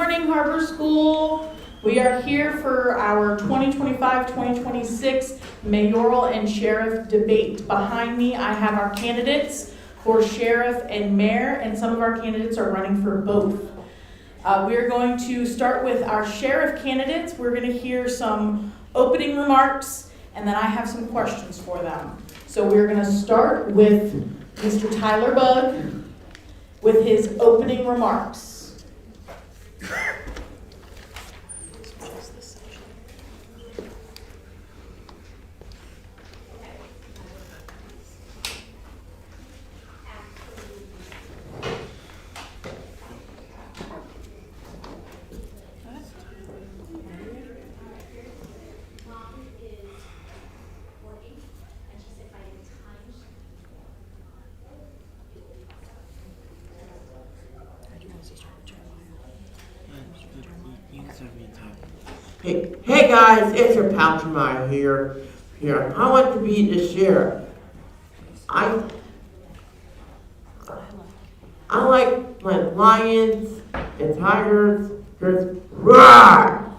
morning, Harbour School. We are here for our 2025-2026 mayoral and sheriff debate. Behind me, I have our candidates for sheriff and mayor, and some of our candidates are running for both. We are going to start with our sheriff candidates. We're going to hear some opening remarks, and then I have some questions for them. So we're going to start with Mr. Tyler Bugg with his opening remarks. Hey guys, it's your pal Jeremiah here. I want to be the sheriff. I like my lions and tigers. There's roar.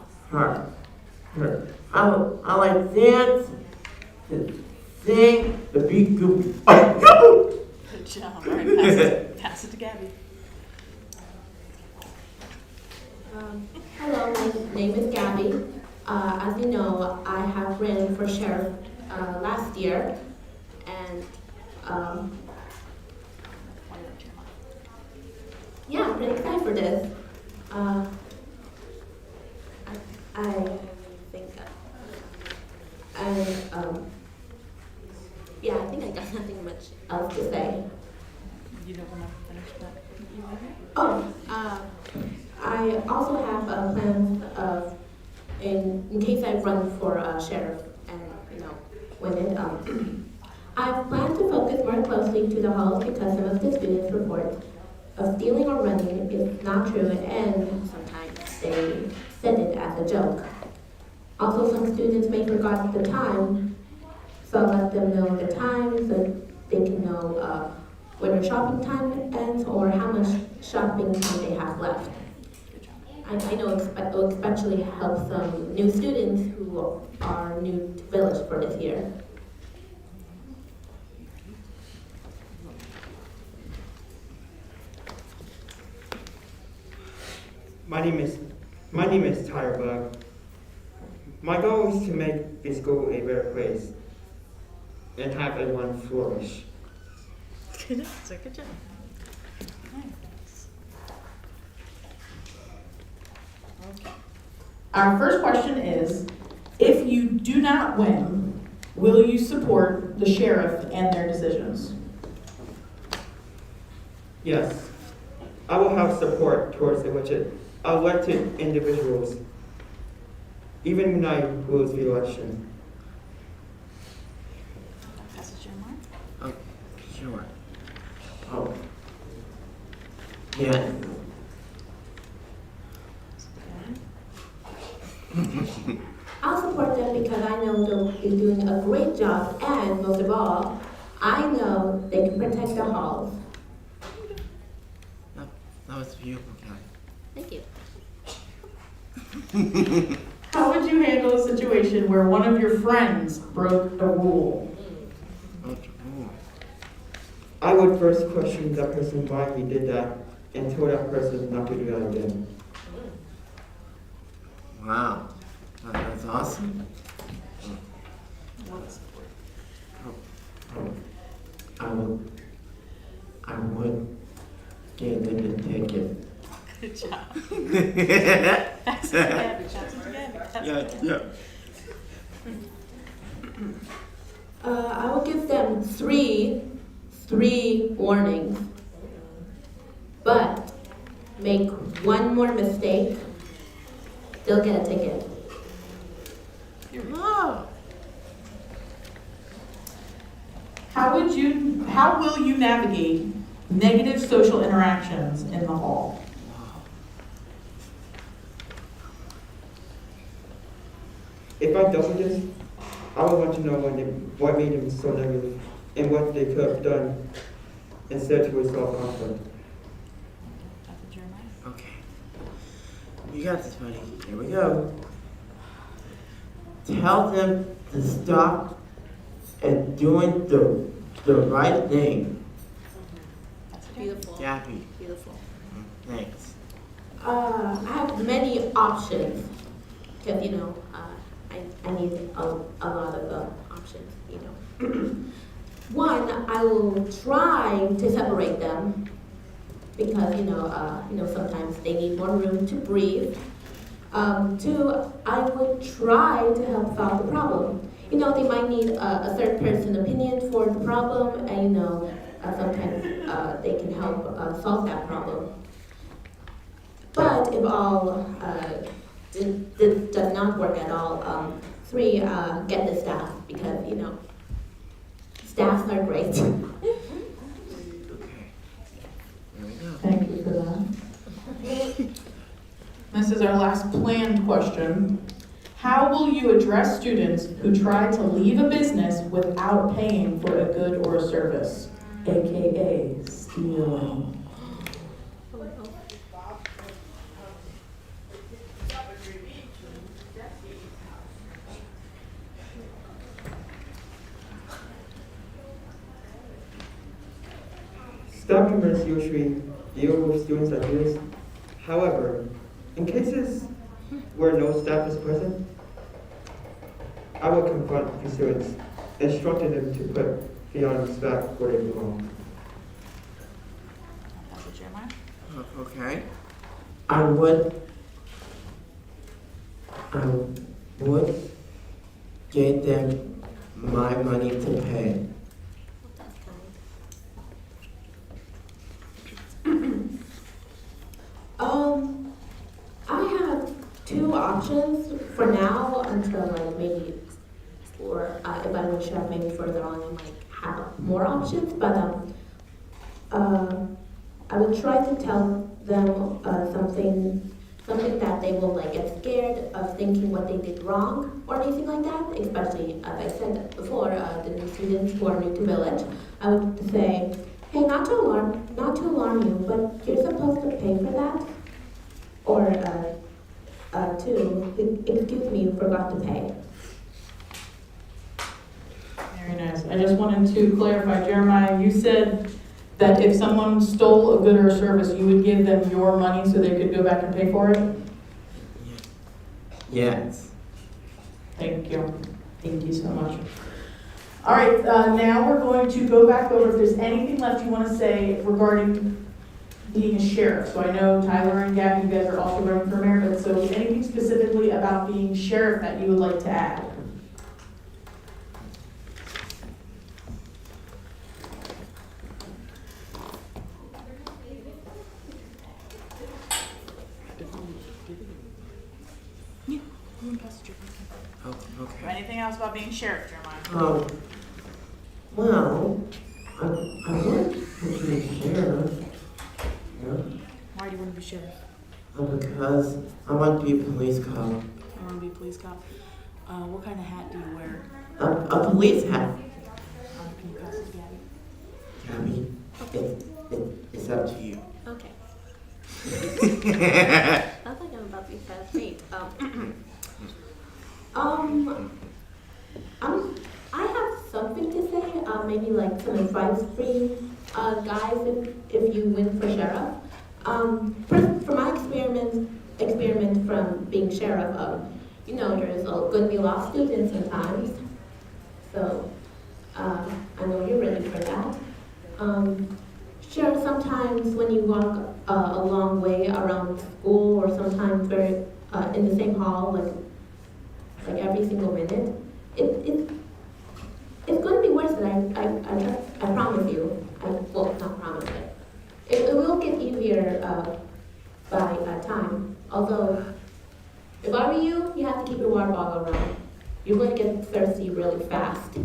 I like dance, to sing, to be goofy. Good job. All right, pass it to Gabby. Hello, my name is Gabby. As you know, I have ran for sheriff last year, and yeah, I'm pretty excited for this. I think, yeah, I think I got nothing much else to say. You don't want to finish that? I also have plans of, in case I run for sheriff and, win it, I plan to focus more closely to the halls because some of the students report of stealing or running is not true, and sometimes they said it as a joke. Also, some students may forgot the time, so I'll let them know the time so they can know when their shopping time ends or how much shopping time they have left. I know it will especially help some new students who are new to Village for this year. My name is Tyler Bugg. My goal is to make this school a better place and have everyone flourish. Good job. Okay. Our first question is, if you do not win, will you support the sheriff and their decisions? Yes, I will have support towards elected individuals, even when I lose the election. Pass it to Jeremiah. Oh, sure. Oh, yeah. I'll support them because I know they'll be doing a great job, and most of all, I know they can protect the halls. That was beautiful, Kelly. Thank you. How would you handle a situation where one of your friends broke a rule? I would first question that person why he did that and tell that person not to do that again. Wow, that's awesome. I would give them the ticket. Good job. Pass it to Gabby. Yeah. I will give them three warnings, but make one more mistake, they'll get a ticket. Oh. How will you navigate negative social interactions in the hall? If I double this, I would want to know what made them so negative and what they could have done instead to resolve conflict. Okay. You got this, buddy. Here we go. Tell them to stop and doing the right thing. Beautiful. Jackie, Beautiful. thanks. I have many options because I need a lot of options. One, I will try to separate them because sometimes they need more room to breathe. Two, I would try to help solve the problem. They might need a third person opinion for the problem, and sometimes they can help solve that problem. But if all this does not work at all, three, get the staff because staffs are great. Okay. Here we go. Thank you for that. This is our last planned question. How will you address students who try to leave a business without paying for a good or a service, aka stealing? Staff members usually deal with students like this. However, in cases where no staff is present, I will confront the students, instructing them to put the items back where they belong. Okay. I would give them my money to pay. I have two options for now until maybe, or if I would share maybe further on, I might have more options. But I would try to tell them something that they will get scared of thinking what they did wrong or anything like that. Especially as I said before, the new students who are new to village, I would say, hey, not to alarm you, but you're supposed to pay for that. Or two, excuse me, you forgot to pay. Very nice. I just wanted to clarify, Jeremiah, you said that if someone stole a good or a service, you would give them your money so they could go back and pay for it? Yes. Thank you. Thank you so much. All right, now we're going to go back over if there's anything left you want to say regarding being a sheriff. So I know Tyler and Gabby, you guys are also running for mayor, but so anything specifically about being sheriff that you would like to add? Oh, okay. Anything else about being sheriff, Jeremiah? Well, I want to be sheriff. Yeah. Why do you want to be sheriff? Because I want to be a police cop. I want to be a police cop. What kind of hat do you wear? A police hat. Can you pass it, Gabby? Gabby, it's up to you. Okay. I think I'm about to be fast late. I have something to say. Maybe some advice for you guys if you win for sheriff. From my experiment from being sheriff, there's going to be a lot of students sometimes. So I know you're ready for that. Sure, sometimes when you walk a long way around school, or sometimes very in the same hall, like every single minute, it's going to be worse than I promise you. Well, not promise, but it will get easier by time. Although, if I were you, you have to keep your water bottle around. You're going to get thirsty really fast.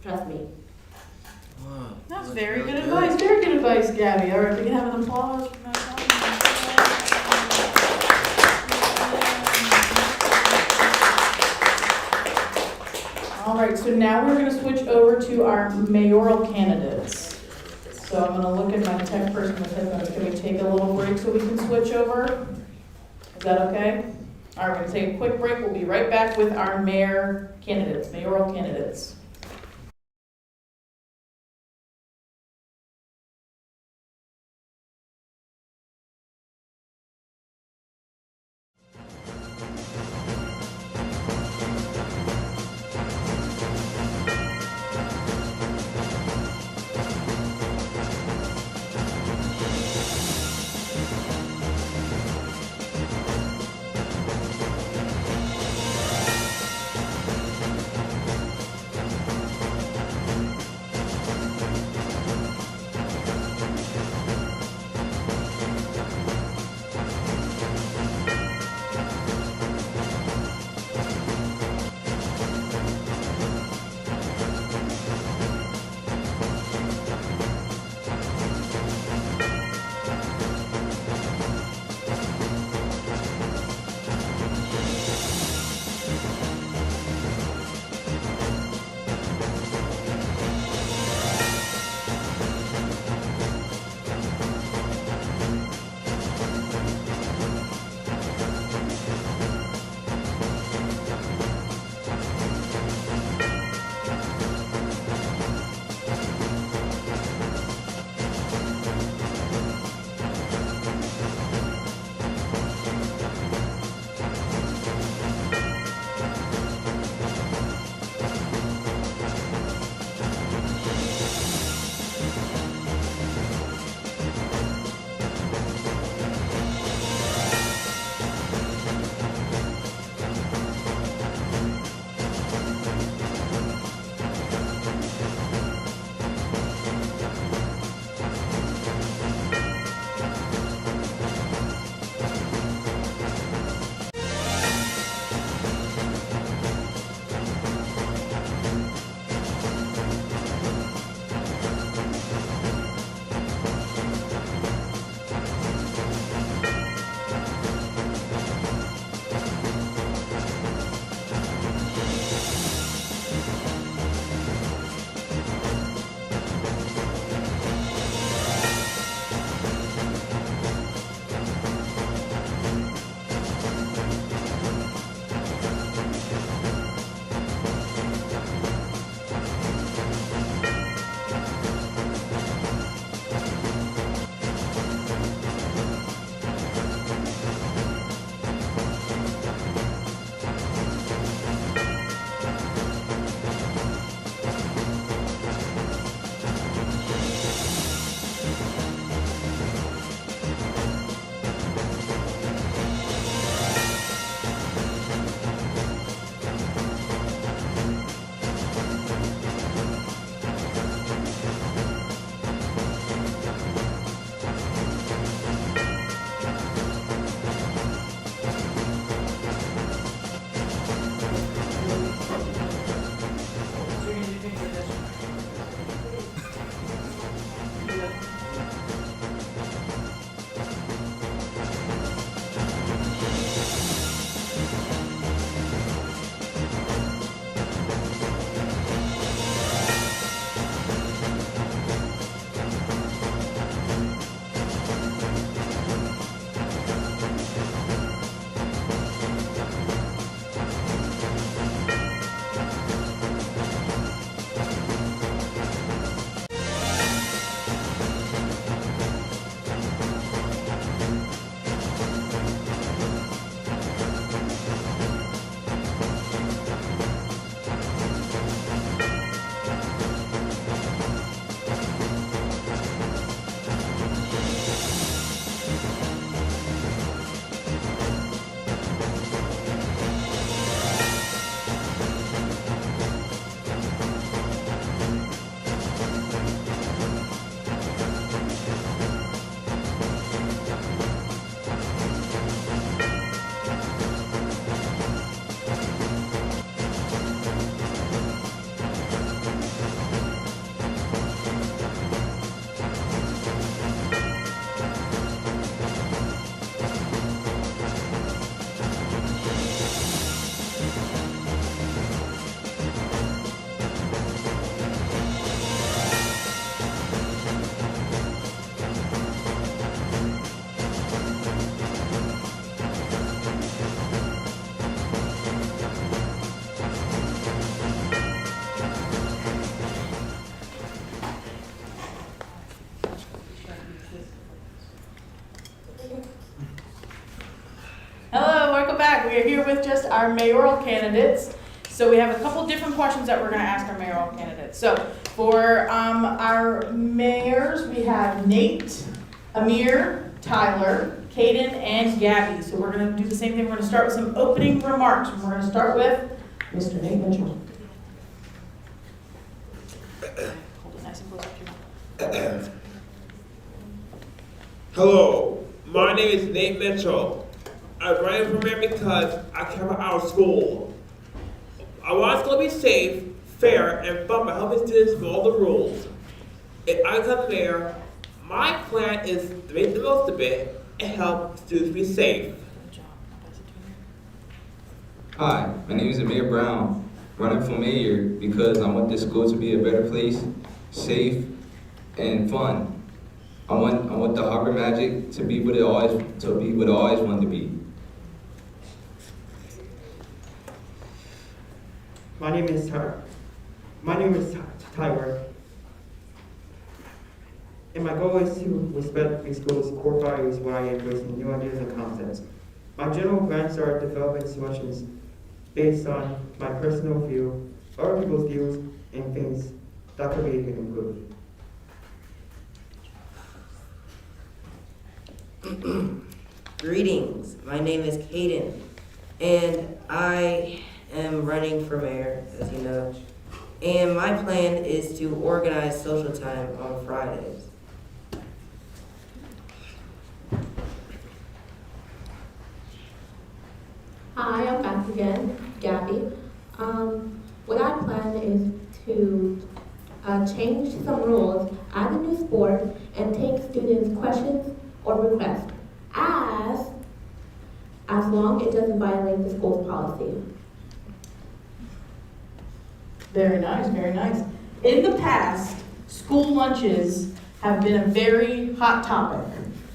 Trust me. Wow. That's very good advice. Very good advice, Gabby. All right, we can have an applause from that. All right, so now we're going to switch over to our mayoral candidates. So I'm going to look at my tech person with headphones. Can we take a little break so we can switch over? that okay? All right, we're gonna take a quick break. We'll be right back with our mayoral candidates. we are here with just our mayoral candidates. So we have a couple different questions that we're gonna ask our mayoral candidates. So for our mayors, we have Nate, Amir, Tyler, Kaden, and Gabby. So we're gonna do the same thing. We're gonna start with some opening remarks. And we're gonna start with Mr. Nate Mitchell. Hold it nice and close up to your mouth. Hello, my name is Nate Mitchell. I'm running for mayor because I care about our school. I want our school to be safe, fair, and fun by helping students follow the rules. If I become mayor, my plan is to make the most of it and help students be safe. Good job. I'll pass it to you. Hi, my name is Amir Brown, running for mayor because I want this school to be a better place, safe, and fun. I want the Harbor Magic to be what it always wanted to be. My name is Tyler. And my goal is to respect the school's core values while embracing new ideas and concepts. My general plans are developing solutions based on my personal view, other people's views, and things that could be improved. Greetings, my name is Kaden, and I am running for mayor, as you know. And my plan is to organize social time on Fridays. Hi, I'm back again, Gabby. What I plan is to change some rules, add a new sport, and take students' questions or requests, as long it doesn't violate the school's policy. Very nice, very nice. In the past, school lunches have been a very hot topic.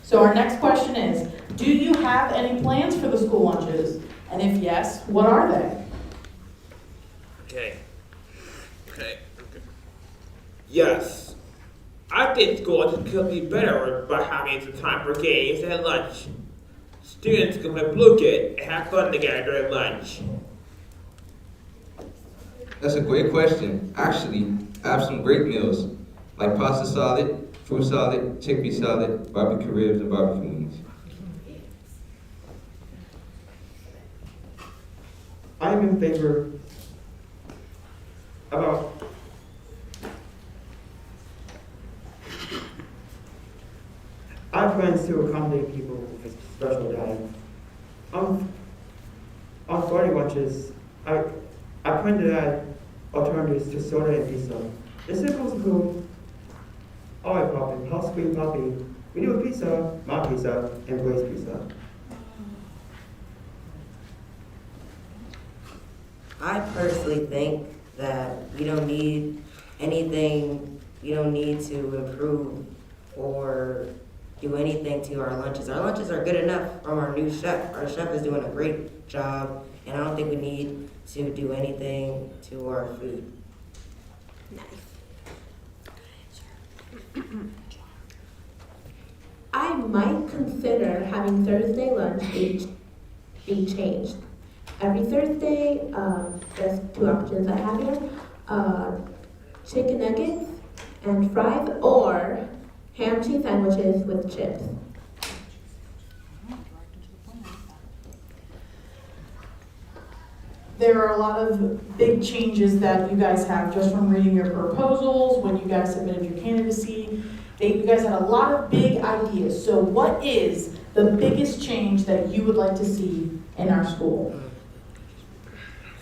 So our next question is, do you have any plans for the school lunches? And if yes, what are they? Okay. Yes. I think school could be better by having some time for games and lunch. Students can play blue kid and have fun together during lunch. That's a great question. Actually, I have some great meals, like pasta salad, fruit salad, chickpea salad, barbecue ribs, and barbecue wings. I am in favor about I have plans to accommodate people with special diet. On Friday lunches, I plan to add alternatives to soda and pizza. The simple food, all I popping, house cream poppy, we do a pizza, my pizza, and Blaze pizza. I personally think that we don't need anything, we don't need to improve or do anything to our lunches. Our lunches are good enough from our new chef. Our chef is doing a great job, and I don't think we need to do anything to our food. I might consider having Thursday lunch be changed. Every Thursday, there's two options I have here, chicken nuggets and fries, or ham cheese sandwiches with chips. There are a lot of big changes that you guys have just from reading your proposals, when you guys submitted your candidacy. You guys had a lot of big ideas. So what is the biggest change that you would like to see in our school?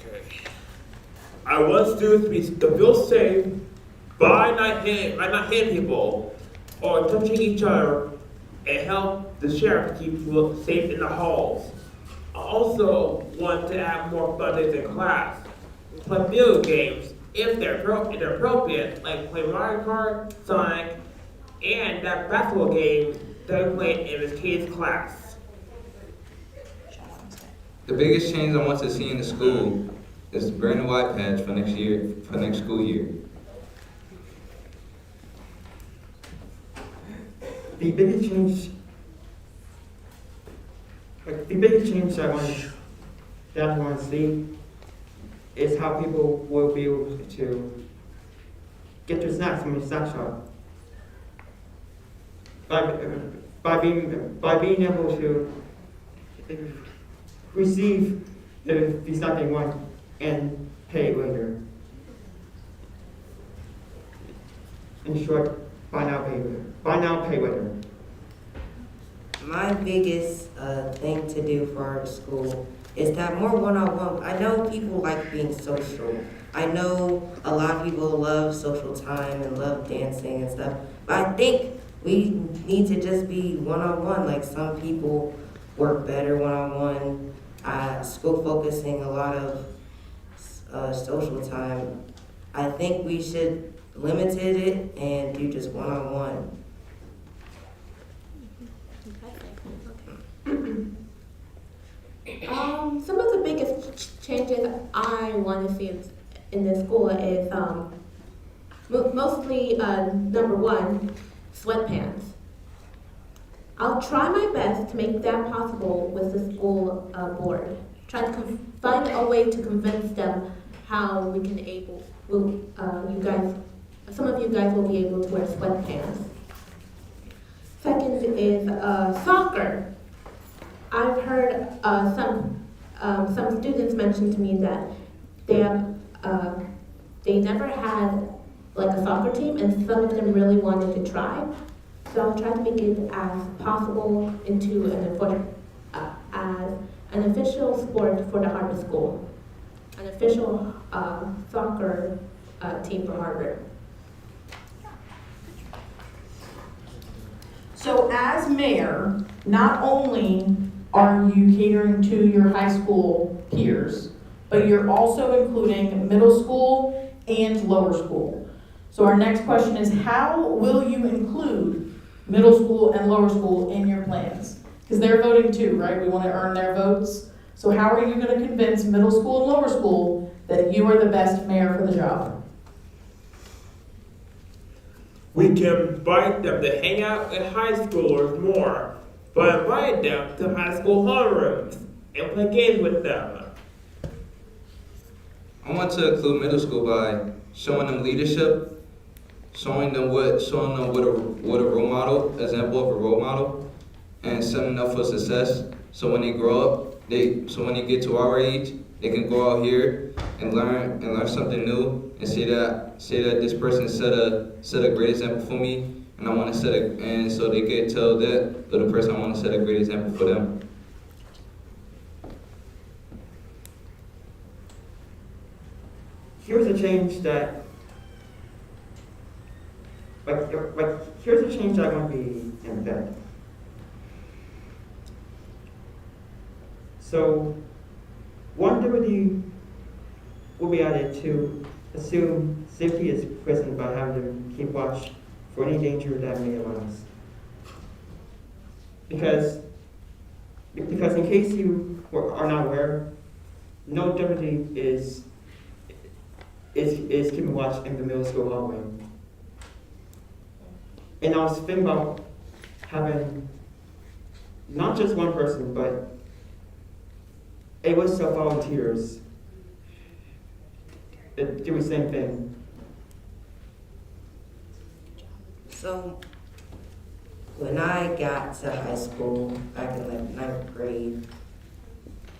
Okay. I want students to feel safe by not hitting people or touching each other, and help the sheriff keep people safe in the halls. I also want to have more fun days in class. Play video games if they're appropriate, like play Mario Kart, Sonic, and that basketball game that we played in Ms. K's class. The biggest change I want to see in the school is the brand new iPads for next school year. The biggest change I want that I want to see is how people will be able to get their snacks from the snack shop. By being able to receive the snack they want and pay later. In short, buy now, pay later. My biggest thing to do for our school is to have more one-on-one. I know people like being social. I know a lot of people love social time and love dancing and stuff. But I think we need to just be one-on-one. Like some people work better one-on-one. School focusing a lot of social time. I think we should limit it and do just one-on-one. Some of the biggest changes I want to see in this school is mostly number one, sweatpants. I'll try my best to make that possible with the school board. Try to find a way to convince them how we can some of you guys will be able to wear sweatpants. Second is soccer. I've heard some students mention to me that they never had like a soccer team, and some of them really wanted to try. So I'll try to make it as possible into as an official sport for the Harbour School, an official soccer team for Harbour. So as mayor, not only are you catering to your high school peers, but you're also including middle school and lower school. So our next question is, how will you include middle school and lower school in your plans? Because they're voting too, right? We want to earn their votes. So how are you going to convince middle school and lower school that you are the best mayor for the job? We can invite them to hang out at high schoolers more, by inviting them to high school homerooms and play games with them. I want to include middle school by showing them leadership, showing them what a role model, example of a role model, and setting them up for success. So when they grow up, when they get to our age, they can go out here and learn something new and say that this person set a great example for me, and I want to and so they can tell that little person I want to set a great example for them. Here's a change that, here's a change that I want to be in effect. So, one deputy will be added to assume safety is present by having them keep watch for any danger that may arise. Because in case you are not aware, no deputy is keeping watch in the middle school hallway. And I was thinking about having not just one person, but a list of volunteers that do the same thing. So when I got to high school back in like 9th grade,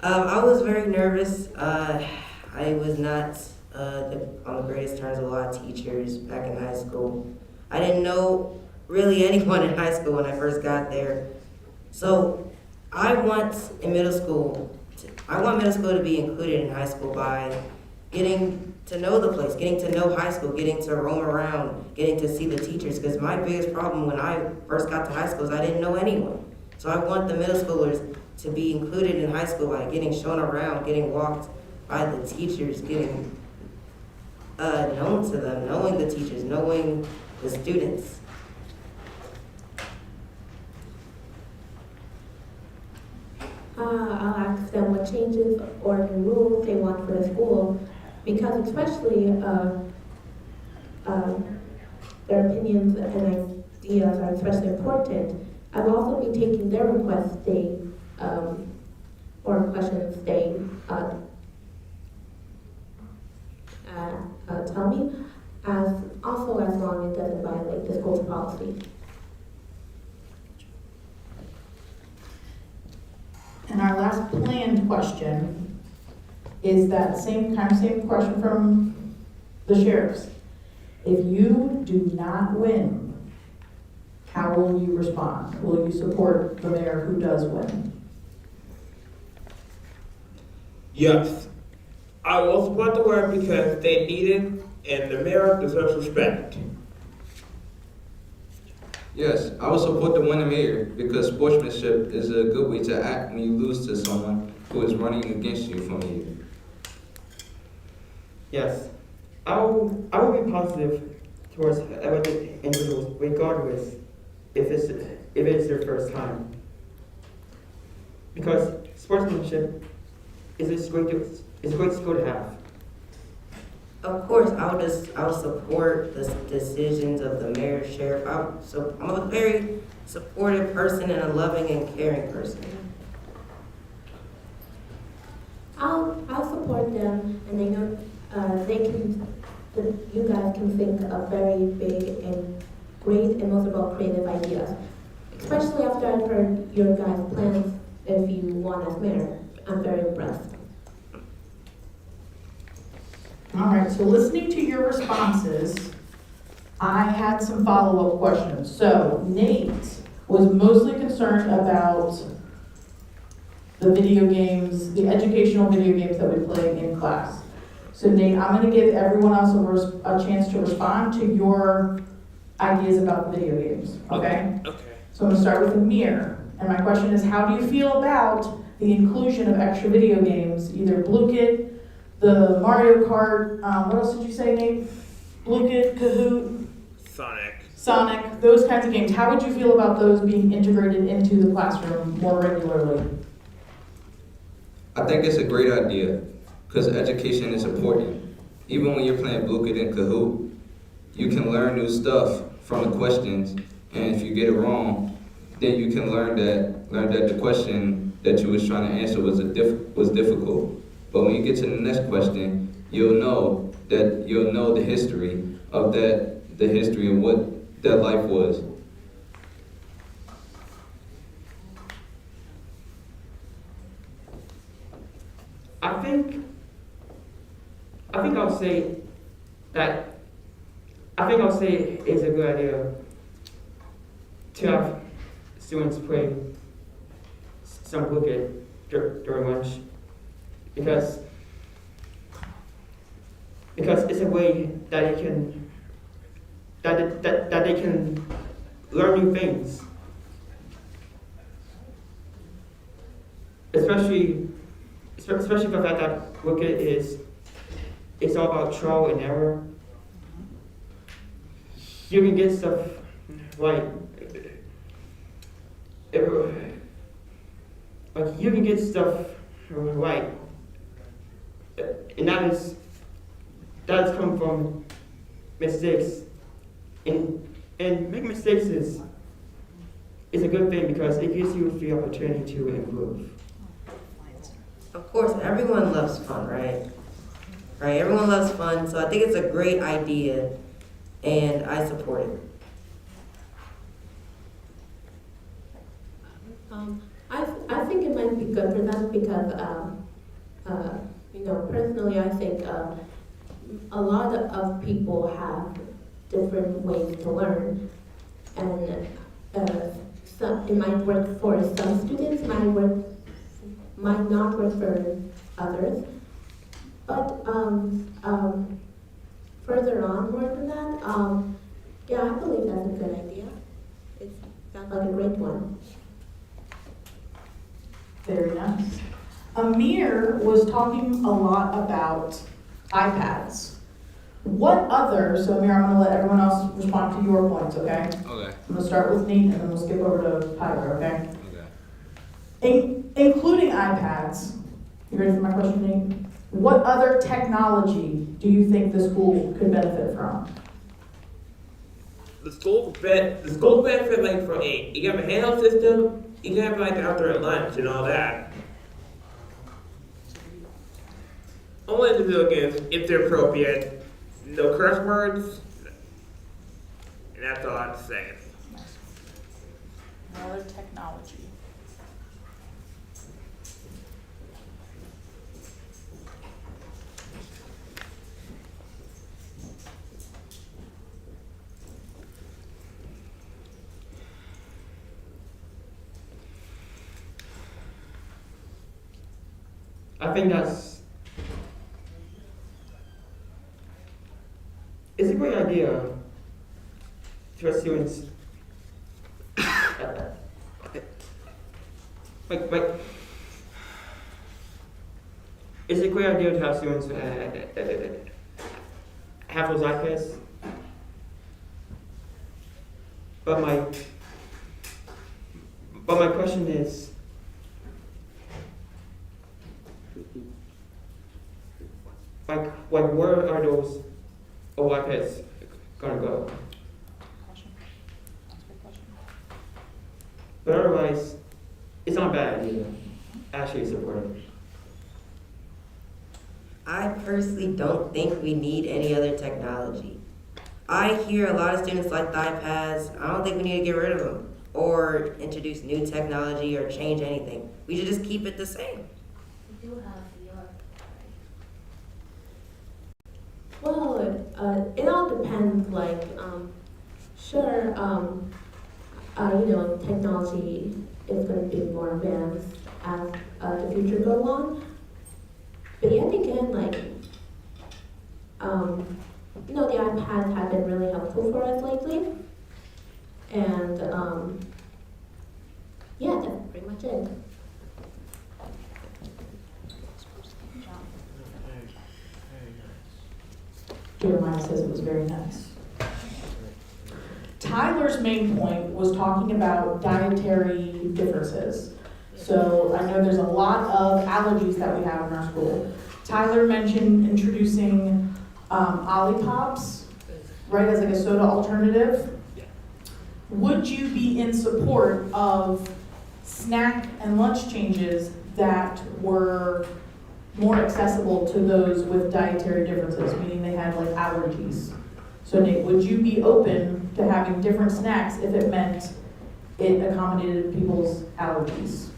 I was very nervous. I was not on the greatest terms with a lot of teachers back in high school. I didn't know really anyone in high school when I first got there. So I want middle school to be included in high school by getting to know the place, getting to know high school, getting to roam around, getting to see the teachers. Because my biggest problem when I first got to high school is I didn't know anyone. So I want the middle schoolers to be included in high school by getting shown around, getting walked by the teachers, getting known to them, knowing the teachers, knowing the students. I'll ask them what changes or new rules they want for the school, because especially their opinions and ideas are especially important. I will also be taking their requests or questions they tell me, as also as long as it doesn't violate the school's policy. And our last planned question is that same question from the sheriffs. If you do not win, how will you respond? Will you support the mayor who does win? Yes. I will support the word because they need it and the mayor deserves respect. Yes, I will support the winning mayor because sportsmanship is a good way to act when you lose to someone who is running against you from you. Yes, I will be positive towards elected individuals regardless if it's their first time. Because sportsmanship is a great skill to have. Of course, I would support the decisions of the mayor, sheriff. I'm a very supportive person and a loving and caring person. I'll support them, and I know you guys can think of very big and great and most of all creative ideas. Especially after I've heard your guys' plans if you want as mayor. I'm very impressed. All right, so listening to your responses, I had some follow-up questions. So Nate was mostly concerned about the video games, the educational video games that we play in class. So Nate, I'm gonna give everyone else a chance to respond to your ideas about the video games, okay? Okay. So I'm gonna start with Amir, and my question is, how do you feel about the inclusion of extra video games, either Blue Kit, the Mario Kart, what else did you say, Nate? Blue Kit, Kahoot, Sonic, those kinds of games. How would you feel about those being integrated into the classroom more regularly? I think it's a great idea because education is important. Even when you're playing Blue Kit and Kahoot, you can learn new stuff from the questions, and if you get it wrong, then you can learn that the question that you was trying to answer was difficult. But when you get to the next question, you'll know the history of what that life was. I think I'll say it's a good idea to have students play some Blue Kit during lunch because it's a way that they can learn new things, especially the fact that Blue Kit it's all about trial and error. You can get stuff like you can get stuff right, and that is come from mistakes, and making mistakes is a good thing because it gives you the opportunity to improve. Of course, everyone loves fun, right? Right, everyone loves fun, so I think it's a great idea, and I support it. I think it might be good for them because, personally, I think a lot of people have different ways to learn, and it might work for some students, might not work for others. But further on, more than that, I believe that's a good idea. It sounds like a great one. Very nice. Amir was talking a lot about iPads. What other, so Amir, I'm gonna let everyone else respond to your points, okay? Okay. I'm gonna start with Nate and then we'll skip over to Tyler, okay? Okay. Including iPads, you ready for my question, Nate? What other technology do you think the school could benefit from? The school benefit like you have a handheld system, you can have like out there at lunch and all that. only the video games if they're appropriate. No curse words. And that's all I'm saying. Another technology. I think it's a great idea for students. like, it's a great idea to have students have those iPads. But my question is, like where are those old iPads gonna go? Question. That's a good question. But otherwise, it's not a bad idea. Actually, support it. I personally don't think we need any other technology. I hear a lot of students like the iPads. I don't think we need to get rid of them or introduce new technology or change anything. We should just keep it the same. Well, it all depends, like, sure, technology is going to be more advanced as the future go on. But yet again, like, the iPads have been really helpful for us lately. And, yeah, that's pretty much it. Jeremiah says it was very nice. Tyler's main point was talking about dietary differences. So I know there's a lot of allergies that we have in our school. Tyler mentioned introducing Ollipops, right, as like a soda alternative. Would you be in support of snack and lunch changes that were more accessible to those with dietary differences, meaning they had like allergies? So Nate, would you be open to having different snacks if it meant it accommodated people's allergies?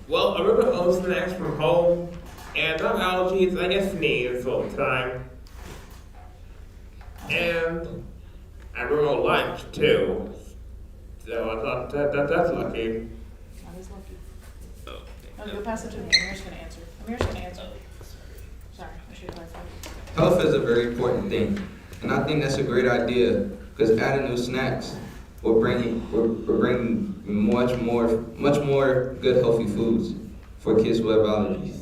Well, I remember home snacks from home, and I have allergies, I get sneeze all the time. And I remember lunch too. So I thought that's lucky. That is lucky. No, go pass it to me. Amir's gonna answer. Amir's gonna answer. Sorry, I should clarify. Health is a very important thing, and I think that's a great idea because adding new snacks will bring much more good healthy foods for kids who have allergies.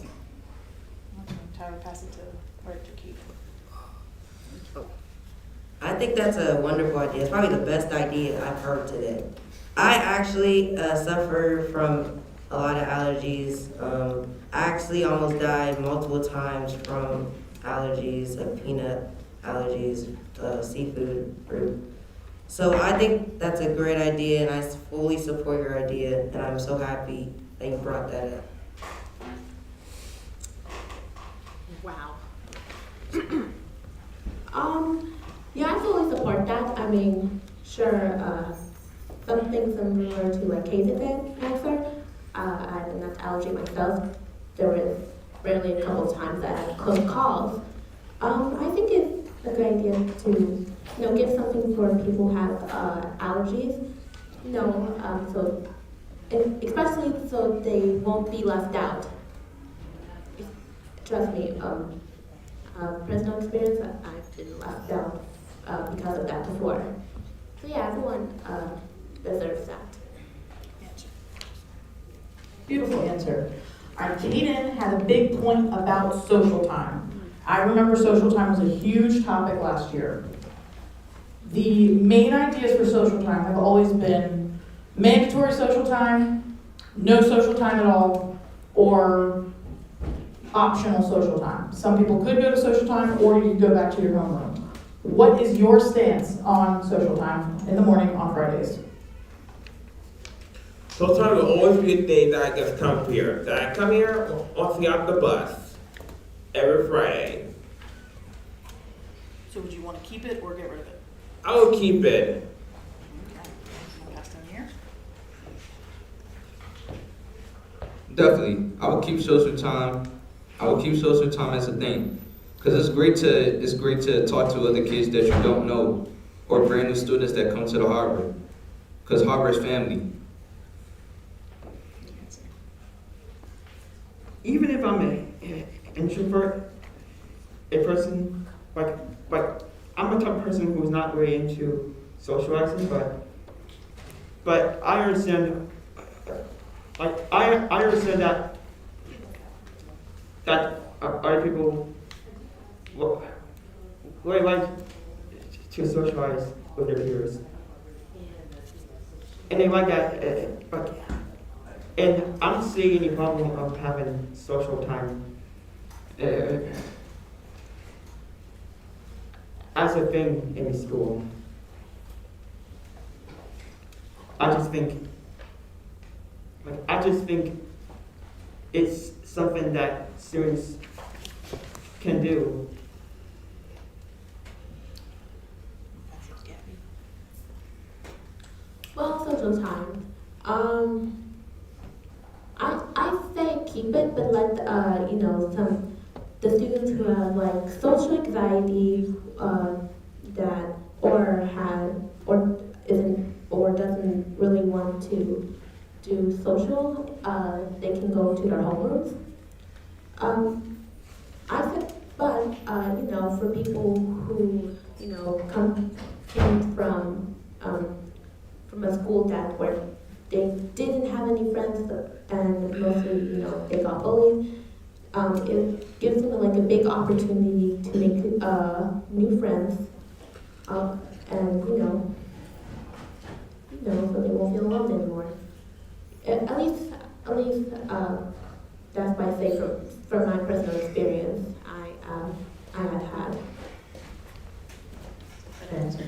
Okay, Tyler, pass it to Keith. I think that's a wonderful idea. It's probably the best idea I've heard today. I actually suffer from a lot of allergies. I actually almost died multiple times from allergies, peanut allergies, seafood, fruit. So I think that's a great idea, and I fully support your idea, and I'm so happy that you brought that up. Wow. Yeah, I fully support that. I mean, sure, something similar to like Casey's answer. I have a nut allergy myself. There was rarely a couple of times that I had close calls. I think it's a good idea to, give something for people who have allergies. So especially so they won't be left out. Trust me, personal experience, I've been left out because of that before. So yeah, everyone deserves that. Beautiful answer. All right, Kaden had a big point about social time. I remember social time was a huge topic last year. The main ideas for social time have always been mandatory social time, no social time at all, or optional social time. Some people could go to social time, or you could go back to your homeroom. What is your stance on social time in the morning on Fridays? So time will always be a day that I get to come here. That I come here once we get off the bus. every Friday. So would you want to keep it or get rid of it? I will keep it. Okay. I'll pass down here. Definitely, I would keep social time. I would keep social time as a thing, because it's great to talk to other kids that you don't know, or brand new students that come to the Harbor, because Harbour's family. Even if I'm an introvert, a person, like, I'm a type of person who's not really into socializing, but I understand, like, I understand that other people really like to socialize with their peers. And they like that, and I don't see any problem of having social time as a thing in the school. I just think it's something that students can do. Well, social time. I say keep it, but let the students who have like social anxiety that or doesn't really want to do social, they can go to their homerooms. I said, but for people who came from a school where they didn't have any friends and mostly they got bullied. It gives them like a big opportunity to make new friends, and so they won't feel alone anymore. At least that's what I say from my personal experience. I have had. Good answer.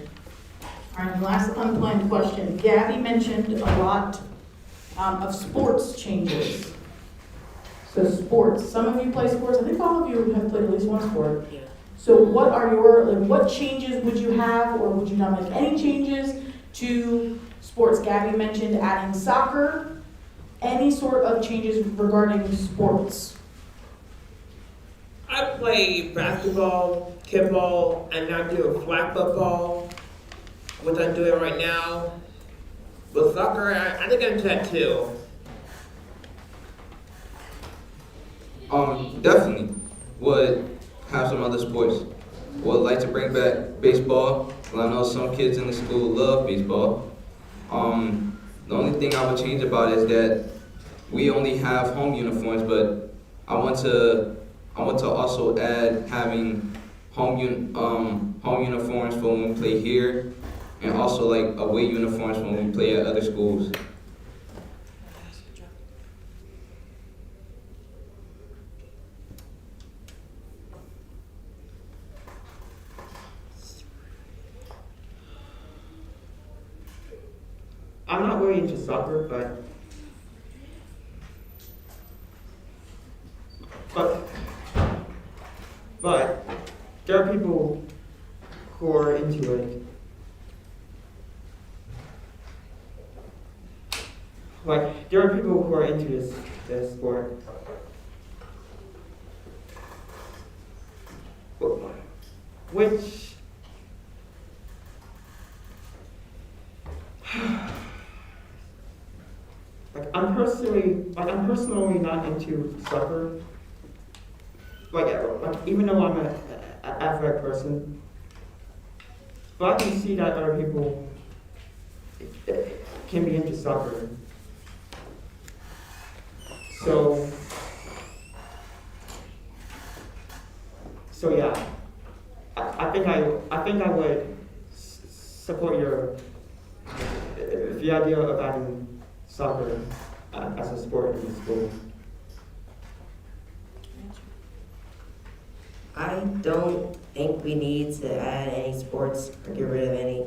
All right, last unplanned question. Gabby mentioned a lot of sports changes. So sports, some of you play sports. I think all of you have played at least one sport. Yeah. So what changes would you have, or would you not make any changes to sports? Gabby mentioned adding soccer. Any sort of changes regarding sports? I play basketball, kickball, and now do flag football, which I'm doing right now. With soccer, I think I'm into that too. Definitely would have some other sports. Would like to bring back baseball. Well, I know some kids in the school love baseball. The only thing I would change about it is that we only have home uniforms, but I want to also add having home uniforms for when we play here, and also like away uniforms when we play at other schools. Good job. I'm not really into soccer, but there are people who are into it. Like, there are people who are into this sport. Which I'm personally not into soccer. Like even though I'm an athletic person, but I can see that other people can be into soccer. So yeah, I think I would support the idea of adding soccer as a sport in the school. I don't think we need to add any sports or get rid of any.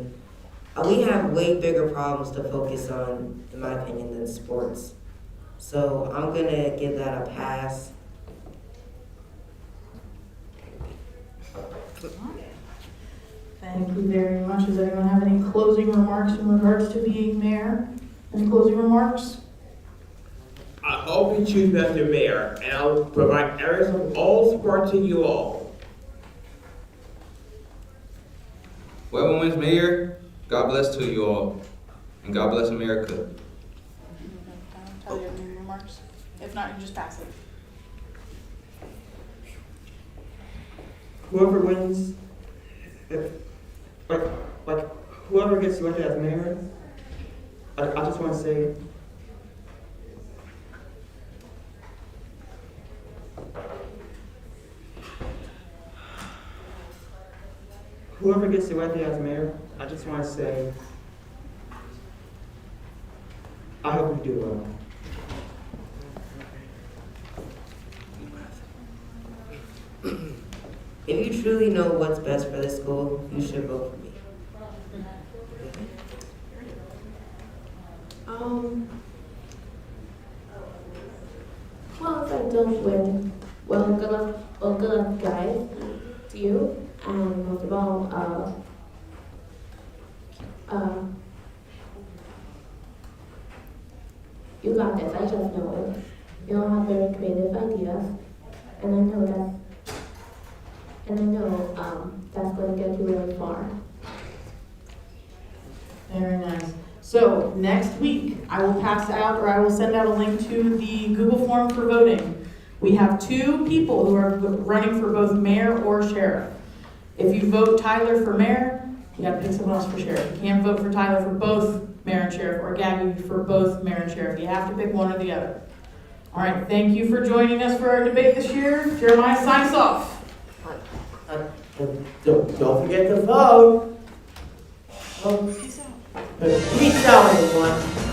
We have way bigger problems to focus on, in my opinion, than sports. So I'm gonna give that a pass. Thank you very much. Does anyone have any closing remarks in regards to being mayor? Any closing remarks? I hope you choose me as your mayor, and I'll provide all support to you all. Whoever wins mayor, God bless to you all. And God bless America. Tyler, you have any remarks? If not, you just pass it. Whoever wins, if, like whoever gets elected as mayor, I just want to say, whoever gets elected as mayor, I just want to say, I hope you do well. If you truly know what's best for this school, you should vote for me. Well, if I don't win, well, good luck, guys, to you, and most of all, you got this. I just know it. You all have very creative ideas, and I know that's going to get you really far. Very nice. So next week, I will pass out, or I will send out a link to the Google form for voting. We have 2 people who are running for both mayor or sheriff. If you vote Tyler for mayor, you gotta pick someone else for sheriff. You can't vote for Tyler for both mayor and sheriff, or Gabby for both mayor and sheriff. You have to pick one or the other. All right, thank you for joining us for our debate this year. Jeremiah, sign us off. Don't forget to vote. Peace out. Peace out, everyone.